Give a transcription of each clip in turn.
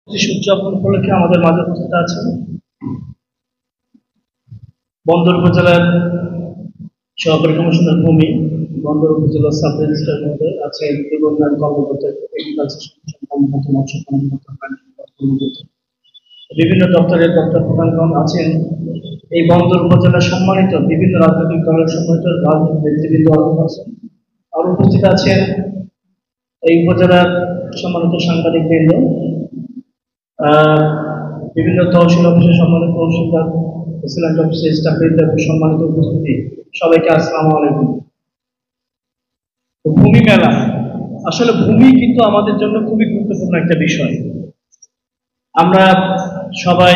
উদযাপন উপলক্ষে আমাদের মাঝে উপস্থিত আছেন বন্দর উপজেলার সহকারী কমিশনার ভূমি, বন্দর উপজেলা সাব রেজিস্ট্রার মহোদয় আছেন, উন্নয়ন কর্মকর্তা, এগ্রিকালচার কর্মকর্তা, মৎস্য কর্মকর্তা, কর্মকর্তা, বিভিন্ন দপ্তরের দপ্তর প্রধানগণ আছেন। এই বন্দর উপজেলার সম্মানিত বিভিন্ন রাজনৈতিক দলের সম্মানিত রাজনৈতিক নেতৃবৃন্দ আছেন। আর উপস্থিত আছেন এই উপজেলার সম্মানিত সাংবাদিকবৃন্দ, বিভিন্ন তহসিল অফিসের সম্মানিত তহসিলদার, প্রেসিডেন্ট অফিসের স্টাফবৃন্দ এবং সম্মানিত উপস্থিতি, সবাইকে আসসালামু আলাইকুম। ভূমি মেলা, আসলে ভূমি কিন্তু আমাদের জন্য খুবই গুরুত্বপূর্ণ একটা বিষয়। আমরা সবাই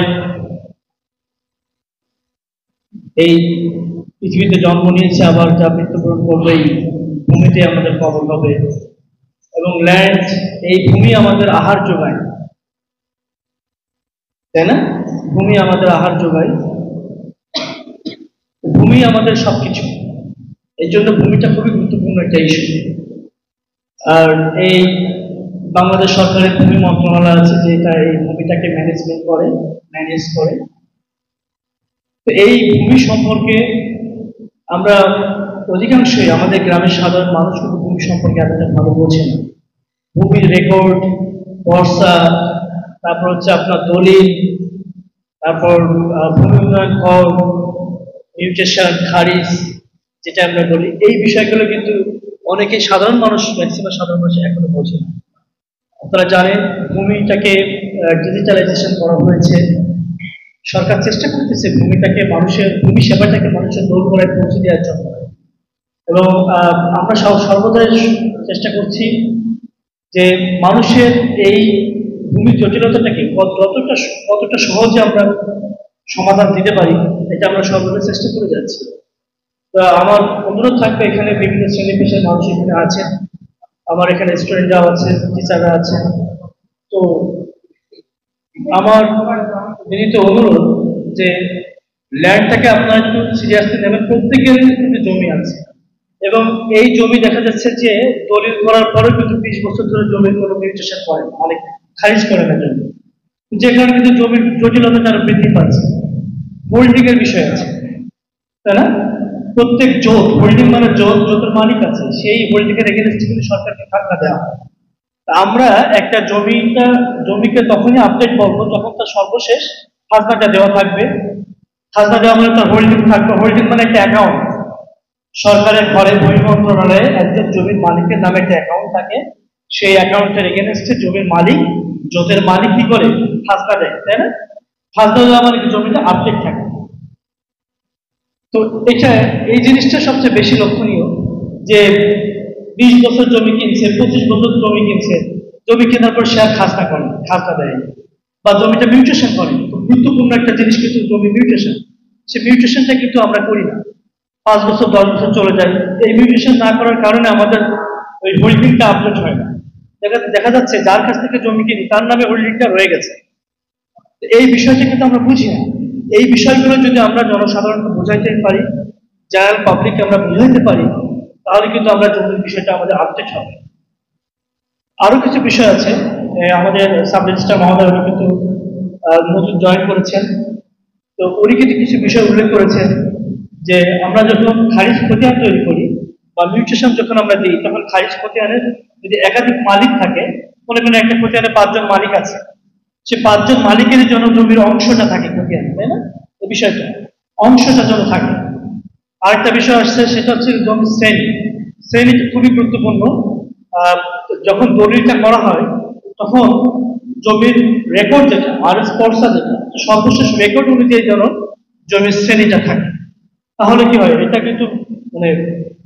এই পৃথিবীতে জন্ম নিয়েছি, আবার যা মৃত্যুবরণ করবে এই ভূমিতে আমাদের কবর হবে, এবং ল্যান্ড, এই ভূমি আমাদের আহার যোগায়, তাই না? ভূমি আমাদের আহার যোগায়, ভূমি আমাদের সবকিছু। এই জন্য ভূমিটা খুবই গুরুত্বপূর্ণ একটা ইস্যু। আর এই বাংলাদেশ সরকারের ভূমি মন্ত্রণালয় আছে, যেটা এই ভূমিটাকে ম্যানেজ করে। তো এই ভূমি সম্পর্কে আমরা অধিকাংশই আমাদের গ্রামের সাধারণ মানুষ কিন্তু ভূমি সম্পর্কে এতটা ভালো বোঝে না। ভূমির রেকর্ড, বর্ষা, তারপর হচ্ছে আপনার দলিল, তারপর ভূমি উন্নয়ন কর, মিউটেশন, খারিজ, যেটা আমরা বলি, এই বিষয়গুলো কিন্তু অনেকে সাধারণ মানুষ, ম্যাক্সিমাম সাধারণ মানুষ এখনো বোঝে না। আপনারা জানেন ভূমিটাকে ডিজিটালাইজেশন করা হয়েছে। সরকার চেষ্টা করতেছে ভূমিটাকে ভূমি সেবাটাকে মানুষের দোরগোড়ায় পৌঁছে দেওয়ার জন্য, এবং আমরা সর্বদাই চেষ্টা করছি যে মানুষের এই ভূমির জটিলতাটাকে কতটা সহজে আমরা সমাধান দিতে পারি, এটা আমরা সর্বদা চেষ্টা করে যাচ্ছি। তো আমার অনুরোধ থাকবে, এখানে বিভিন্ন শ্রেণী পেশার মানুষ এখানে আছেন, আমার এখানে স্টুডেন্টরাও আছে, টিচাররা আছেন। তো আমার বিনীত অনুরোধ যে ল্যান্ডটাকে আপনারা একটু সিরিয়াসলি নেবেন। প্রত্যেকের কিন্তু জমি আছে, এবং এই জমি দেখা যাচ্ছে যে দলিল করার পরেও কিন্তু 20 বছর ধরে জমির কোনো মিউটেশন করে না, অনেক খারিজ করে না জমি, যে কারণে কিন্তু জমির জটিলতা আরো বৃদ্ধি পাচ্ছে। হোল্ডিং এর বিষয় আছে, তাই না? প্রত্যেক জোট, হোল্ডিং মানে জোটের মালিক আছে, সেই হোল্ডিং এর এগেইনস্টে কিন্তু সরকারকে খাজনা দেওয়া হয়। আমরা একটা জমিকে তখনই আপডেট করবো যখন তার সর্বশেষ খাজনাটা দেওয়া থাকবে। খাজনা দেওয়া মানে তার হোল্ডিং থাকবে। হোল্ডিং মানে একটা অ্যাকাউন্ট, সরকারের ঘরে ভূমি মন্ত্রণালয়ে একজন জমির মালিকের নামে একটা অ্যাকাউন্ট থাকে। সেই অ্যাকাউন্টের এগেনস্টে জমির মালিক, জোটের মালিক কি করে? খাজনা দেয়, তাই না? খাজনা দেওয়া মানে জমিটা আপডেট থাকে। তো এই জিনিসটা সবচেয়ে বেশি লক্ষণীয়, যে 20 বছর জমি কিনছে, 25 বছর জমি কিনছে, জমি কেনার পর সে আর খাজনা দেয়, বা জমিটা মিউটেশন করে। খুব গুরুত্বপূর্ণ একটা জিনিস কিন্তু জমি মিউটেশন, সেই মিউটেশনটা কিন্তু আমরা করি না। 5 বছর 10 বছর চলে যায়, এই মিউটেশন না করার কারণে আমাদের ওই হোল্ডিংটা আপডেট হয় না। দেখা যাচ্ছে যার কাছ থেকে জমি কিনি তার নামে হোল্ডিংটা রয়ে গেছে। এই বিষয়টা কিন্তু আমরা বুঝি না। এই বিষয়গুলো যদি আমরা জনসাধারণকে বোঝাইতে পারি, জেনারেল পাবলিককে আমরা বুঝাইতে পারি, তাহলে কিন্তু আমরা জমির বিষয়টা আমাদের আপডেট হবে। আরো কিছু বিষয় আছে, আমাদের সাব রেজিস্ট্রার মহোদয় কিন্তু নতুন জয়েন করেছেন। তো উনি কিন্তু কিছু বিষয় উল্লেখ করেছেন, যে আমরা যখন খারিজ খতিয়ান তৈরি করি বা মিউটেশন যখন আমরা দিই, তখন খারিজ খতিয়ানের যদি একাধিক মালিক থাকে, মনে করেন একটা খতিয়ানে 5 জন মালিক আছে, সে 5 জন মালিকের জন্য জমির অংশটা থাকে খতিয়ানে, তাই না? এই বিষয়টা অংশটা যেন থাকে। আরেকটা বিষয় আসছে, সেটা হচ্ছে জমির শ্রেণীটা খুবই গুরুত্বপূর্ণ। যখন দলিলটা করা হয় তখন জমির রেকর্ড যেটা, আরএস পর্সা যেটা, সর্বশেষ রেকর্ড অনুযায়ী যেন জমির শ্রেণীটা থাকে। তাহলে কি হয়, এটা কিন্তু মানে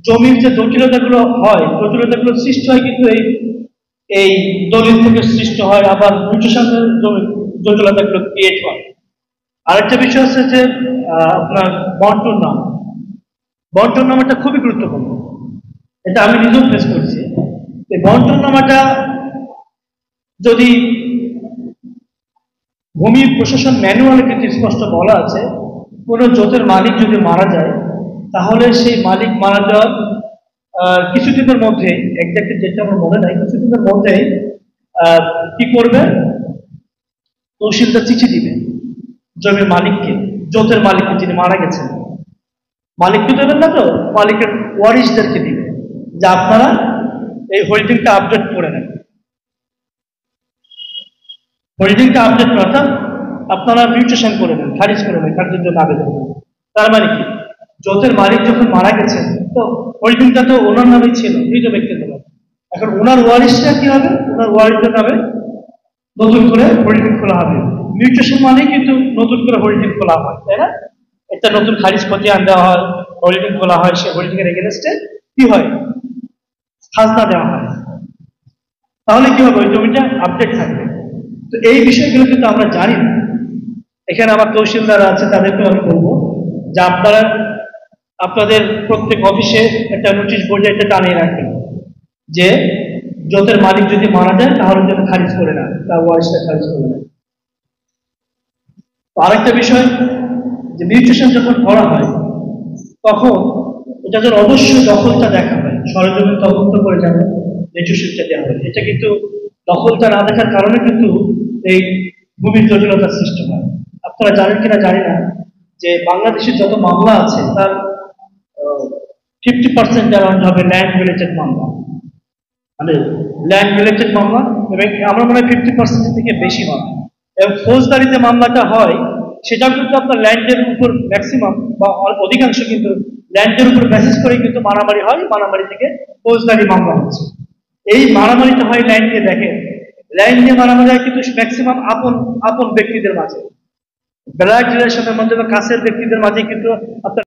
জমির যে জটিলতাগুলো হয়, জটিলতাগুলো সৃষ্টি হয় কিন্তু এই দলিল থেকে সৃষ্টি হয়, আবার মিউটেশনের জমির জটিলতাগুলো ক্রিয়েট হয়। আরেকটা বিষয় হচ্ছে যে আপনার বন্টন নামাটা খুবই গুরুত্বপূর্ণ। এটা আমি নিজেও ফেস করছি। এই বন্টন নামাটা যদি ভূমি প্রশাসন ম্যানুয়ালে কিন্তু স্পষ্ট বলা আছে, কোন জোটের মালিক যদি মারা যায়, তাহলে সেই মালিক মারা যাওয়ার কিছুদিনের মধ্যে, এক্স্যাক্টলি যেটা আমার মনে নাই, কিছুদিনের মধ্যে কি করবে, তহসিলদার চিঠি দিবে জমির মালিককে, জোতের মালিককে, যিনি মারা গেছেন। মালিককে দেবেন না, তো মালিকের ওয়ারিশদেরকে দিবে যে আপনারা এই হোল্ডিংটা আপডেট করে নেন। হোল্ডিংটা আপডেট করা, অর্থাৎ আপনারা মিউটেশন করে নেন, খারিজ করে নেন, খারিজের জন্য আবেদন করেন। তার মানে কি, জোতের মালিক যখন মারা গেছেন তো হোল্ডিংটা তো ওনার নামেই ছিল, মৃত ব্যক্তির নামে। এখন ওনার ওয়ারিশরা কি হবে, ওনার ওয়ারিশদের নামে নতুন করে হোল্ডিং খোলা হবে। মিউটেশন মানে কিন্তু নতুন করে হোল্ডিং খোলা হয়, তাই না? একটা নতুন খারিজ খতিয়ান দেওয়া হয়, হোল্ডিং খোলা হয়, সে হোল্ডিং এর এগেনস্টে কি হয়, খাজনা দেওয়া হয়। তাহলে কি হবে, ওই জমিটা আপডেট থাকবে। তো এই বিষয়গুলো কিন্তু আমরা জানি না। এখানে আমার তহসিলদার আছে, তাদেরকে আমি বলবো যে আপনারা আপনাদের প্রত্যেক অফিসে একটা নোটিশ বোর্ডে একটা টানিয়ে রাখবেন যে জোতের মালিক যদি মারা যায় তাহলে যেন খারিজ করে না, তার ওয়ারিশটা খারিজ করে না। তো আরেকটা বিষয়, যে মিউটেশন যখন করা হয় তখন এটা যেন অবশ্যই দখলটা দেখা হয়, সরজমিন তদন্ত করে যেন মিউটেশনটা দেওয়া হয়। এটা কিন্তু দখলটা না দেখার কারণে কিন্তু এই ভূমির জটিলতার সৃষ্টি হয়। আপনারা জানেন কিনা জানি না যে বাংলাদেশের যত মামলা আছে তার 50% অ্যারাউন্ড হবে ল্যান্ড রিলেটেড মামলা, মানে ল্যান্ড রিলেটেড মামলা, এবং আমার মনে হয় 50% থেকে বেশি হয়। এবং ফৌজদারিতে মামলাটা হয় সেটাও কিন্তু আপনার ল্যান্ডের উপর ম্যাক্সিমাম বা অধিকাংশ কিন্তু ল্যান্ডের উপর বেসিস করে কিন্তু মারামারি হয়, মারামারি থেকে ফৌজদারি মামলা হচ্ছে। এই মারামারিটা হয় ল্যান্ড নিয়ে। দেখেন, ল্যান্ড নিয়ে মারামারি হয় কিন্তু ম্যাক্সিমাম আপন আপন ব্যক্তিদের মাঝে, ব্লাড রিলেশনের মধ্যে বা কাছের ব্যক্তিদের মাঝে কিন্তু আপনার